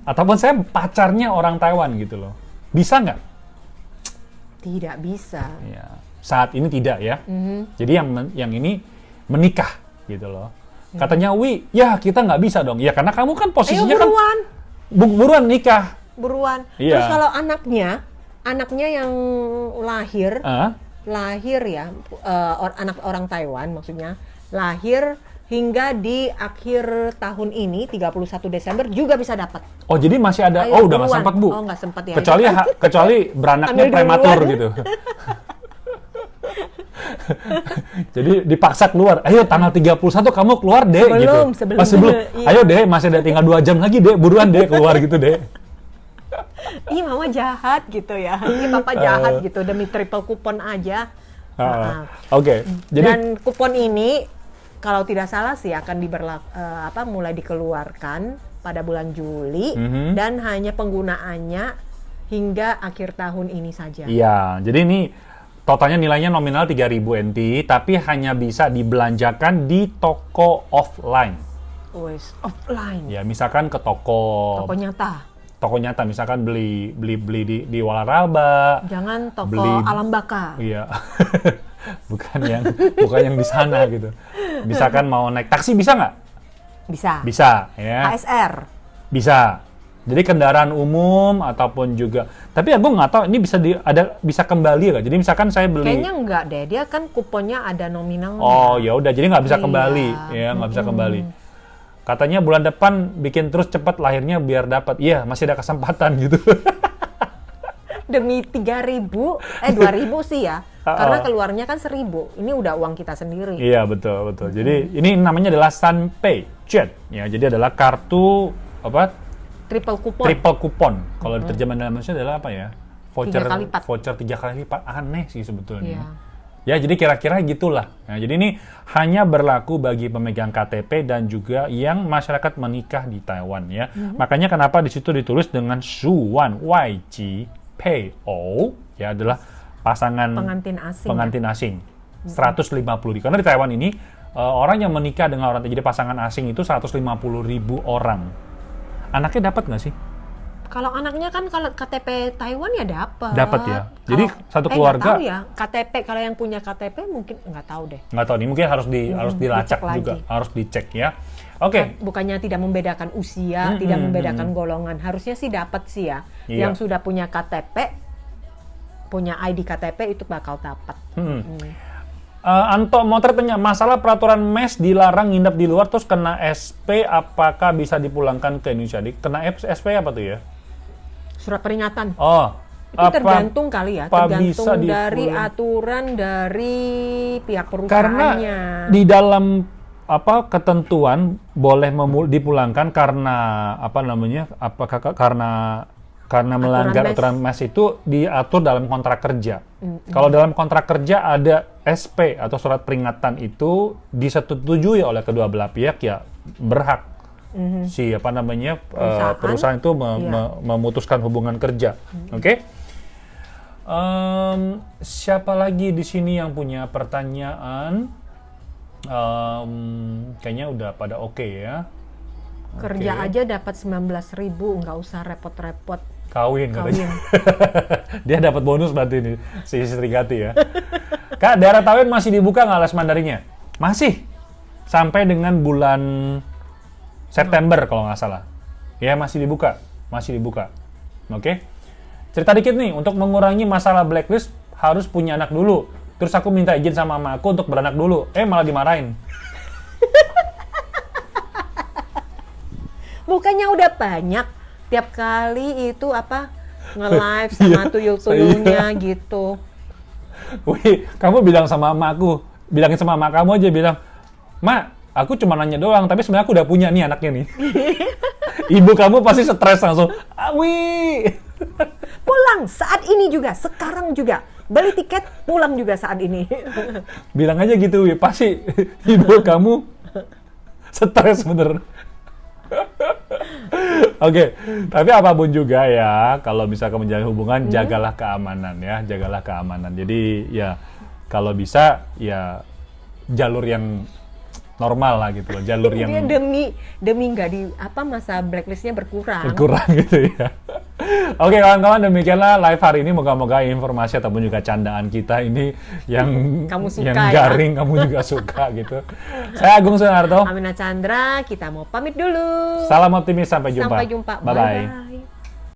S1: Ataupun saya pacarnya orang Taiwan gitu loh, bisa nggak?
S2: Tidak bisa.
S1: Ya, saat ini tidak ya. Jadi yang ini menikah gitu loh. Katanya Wi, ya kita nggak bisa dong. Ya karena kamu kan posisinya
S2: Ayo buruan,
S1: kan buruan nikah.
S2: buruan.
S1: Iya.
S2: Terus kalau anaknya yang lahir ya, anak orang Taiwan maksudnya, lahir hingga di akhir tahun ini 31 Desember juga bisa dapat.
S1: Oh jadi masih ada.
S2: Ayo,
S1: Udah nggak
S2: buruan.
S1: sempat Bu.
S2: Oh nggak sempat ya.
S1: Kecuali beranaknya
S2: Ambil
S1: prematur
S2: duluan.
S1: gitu. Jadi dipaksa keluar. Ayo tanggal 31 kamu keluar deh gitu.
S2: Sebelum. Iya.
S1: Ayo deh masih ada tinggal 2 jam lagi deh, buruan deh keluar gitu deh.
S2: Ih mama jahat gitu ya. Ih papa jahat gitu demi triple kupon aja.
S1: Oke. Jadi
S2: Dan kupon ini kalau tidak salah sih akan mulai dikeluarkan pada bulan Juli dan hanya penggunaannya hingga akhir tahun ini saja.
S1: iya, jadi ini totalnya nilainya nominal 3.000 NT, tapi hanya bisa dibelanjakan di toko offline.
S2: Wes, offline.
S1: Ya, misalkan ke toko
S2: Toko nyata.
S1: Misalkan beli di Walaraba.
S2: Jangan toko
S1: beli,
S2: Alam Baka.
S1: Iya. bukan yang di sana gitu. Misalkan mau naik taksi bisa nggak? Bisa, ya.
S2: ASR.
S1: Bisa. Jadi kendaraan umum ataupun juga. Tapi aku nggak tahu ini bisa kembali nggak? Jadi misalkan saya beli.
S2: Kayaknya nggak deh. Dia kan kuponnya ada nominalnya.
S1: Oh ya udah. Jadi nggak bisa
S2: Iya.
S1: kembali. Ya nggak bisa kembali. Katanya bulan depan bikin terus cepat lahirnya biar dapat. Iya masih ada kesempatan gitu.
S2: Demi 2.000 sih ya. Karena keluarnya kan 1.000. Ini udah uang kita sendiri.
S1: Iya betul. Jadi ini namanya adalah Sunpay Jet. Ya jadi adalah kartu apa?
S2: Triple
S1: kupon. Kalau diterjemahkan dalam Indonesia adalah apa ya? Voucher 3 kali lipat. Aneh sih sebetulnya.
S2: Iya.
S1: Ya, jadi kira-kira gitulah. Nah, jadi ini hanya berlaku bagi pemegang KTP dan juga yang masyarakat menikah di Taiwan ya. Makanya kenapa di situ ditulis dengan Suwan YG PO ya adalah pasangan pengantin asing. 150 karena di Taiwan ini orang yang menikah dengan orang jadi pasangan asing itu 150.000 orang. Anaknya dapat nggak sih?
S2: Kalau anaknya kan kalau KTP Taiwan ya dapat.
S1: Dapat ya. Jadi satu keluarga.
S2: Nggak tahu ya. KTP kalau yang punya KTP mungkin nggak tahu deh.
S1: Nggak tahu nih. Mungkin harus dilacak juga. Harus dicek ya. Oke.
S2: Bukannya tidak membedakan usia, tidak membedakan golongan. Harusnya sih dapat sih ya.
S1: Iya.
S2: Yang sudah punya KTP, punya ID KTP itu bakal dapat.
S1: Anto Motret tanya, masalah peraturan MES dilarang nginep di luar terus kena SP, apakah bisa dipulangkan ke Indonesia? Kena SP apa tuh ya?
S2: Surat peringatan.
S1: Oh,
S2: itu tergantung kali ya, tergantung dari
S1: dipulang.
S2: aturan dari pihak perusahaannya.
S1: Karena di dalam ketentuan boleh dipulangkan karena apakah karena melanggar aturan MES itu diatur dalam kontrak kerja. Kalau dalam kontrak kerja ada SP atau surat peringatan itu disetujui oleh kedua belah pihak ya berhak perusahaan itu memutuskan hubungan kerja. Oke? Siapa lagi di sini yang punya pertanyaan? Kayaknya udah pada oke ya.
S2: Kerja aja dapat 19.000, nggak usah repot-repot.
S1: Kawin. Katanya. Dia dapat bonus berarti ini si Srigati ya. Kak, daerah Taiwan masih dibuka nggak les Mandarinnya? Masih. Sampai dengan bulan September kalau nggak salah. Ya masih dibuka. Oke. Cerita dikit nih, untuk mengurangi masalah blacklist harus punya anak dulu. Terus aku minta izin sama mamaku untuk beranak dulu. Malah dimarahin.
S2: Bukannya udah banyak tiap kali itu nge-live sama tuyul-tuyulnya gitu.
S1: Wih, kamu bilang sama mamaku, bilangin sama mama kamu aja bilang, "Ma, aku cuma nanya doang, tapi sebenarnya aku udah punya nih anaknya nih." Ibu kamu pasti stres langsung. Wih.
S2: Pulang saat ini juga, sekarang juga. Beli tiket, pulang juga saat ini.
S1: Bilang aja gitu, Wih. Pasti ibu kamu stres bener. Oke, tapi apapun juga ya, kalau bisa menjalin hubungan, jagalah keamanan ya, jagalah keamanan. Jadi ya, kalau bisa ya jalur yang normal lah gitu loh, jalur yang
S2: demi nggak masa blacklistnya berkurang
S1: gitu ya. Oke kawan-kawan, demikianlah live hari ini. Moga-moga informasi ataupun juga candaan kita ini yang
S2: kamu suka,
S1: yang garing kamu juga suka gitu. Saya Agung Sunarto,
S2: Amina Chandra, kita mau pamit dulu.
S1: salam optimis, sampai jumpa.
S2: Bye bye.